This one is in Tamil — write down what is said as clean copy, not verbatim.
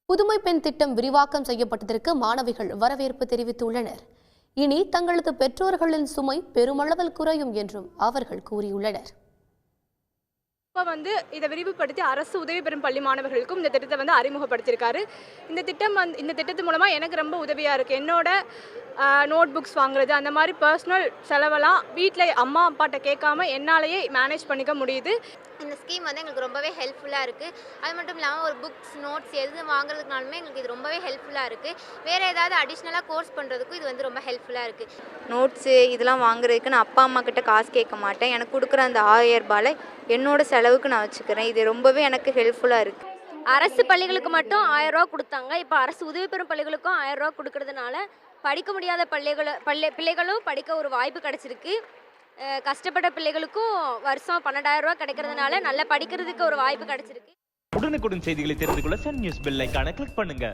புதுமை பெண் திட்டம் விரிவாக்கம் செய்யப்பட்டதற்கு மாணவிகள் வரவேற்பு தெரிவித்துள்ளனர். இனி தங்களது பெற்றோர்களின் சுமை பெருமளவில் குறையும் என்றும் அவர்கள் கூறியுள்ளனர். இதை விரிவுபடுத்தி அரசு உதவி பெறும் பள்ளி மாணவர்களுக்கும் இந்த திட்டத்தை அறிமுகப்படுத்தியிருக்காரு. இந்த திட்டத்து மூலமாக எனக்கு ரொம்ப உதவியாக இருக்குது. என்னோட நோட் புக்ஸ் வாங்குறது அந்த மாதிரி பர்சனல் செலவெல்லாம் வீட்டில் அம்மா அப்பாட்ட கேட்காம என்னாலேயே மேனேஜ் பண்ணிக்க முடியுது. இந்த ஸ்கீம் எங்களுக்கு ரொம்பவே ஹெல்ப்ஃபுல்லாக இருக்குது. அது மட்டும் இல்லாமல் ஒரு புக்ஸ் நோட்ஸ் எது வாங்குறதுனாலுமே எங்களுக்கு இது ரொம்பவே ஹெல்ப்ஃபுல்லாக இருக்குது. வேறு ஏதாவது அடிஷ்னலாக கோர்ஸ் பண்ணுறதுக்கும் இது ரொம்ப ஹெல்ப்ஃபுல்லாக இருக்குது. நோட்ஸு இதெல்லாம் வாங்குறதுக்கு நான் அப்பா அம்மா கிட்ட காசு கேட்க மாட்டேன். எனக்கு கொடுக்குற அந்த 1000 ரூபாயில் என்னோட செலவுக்கு நான் வச்சுக்கிறேன். இது ரொம்பவே எனக்கு ஹெல்ப்ஃபுல்லாக இருக்குது. அரசு பள்ளிகளுக்கு மட்டும் 1000 ரூபா கொடுத்தாங்க. இப்போ அரசு உதவி பெறும் பள்ளிகளுக்கும் 1000 ரூபா கொடுக்கறதுனால படிக்க முடியாத பிள்ளைகளும் படிக்க ஒரு வாய்ப்பு கிடைச்சிருக்கு. கஷ்டப்பட்ட பிள்ளைகளுக்கும் வருஷம் 12,000 ரூபா கிடைக்கிறதுனால நல்லா படிக்கிறதுக்கு ஒரு வாய்ப்பு கிடைச்சிருக்கு. உடனுக்குடன் செய்திகளை தெரிந்து கொள்ள சன் நியூஸ் பெல் ஐகானை கிளிக் பண்ணுங்க.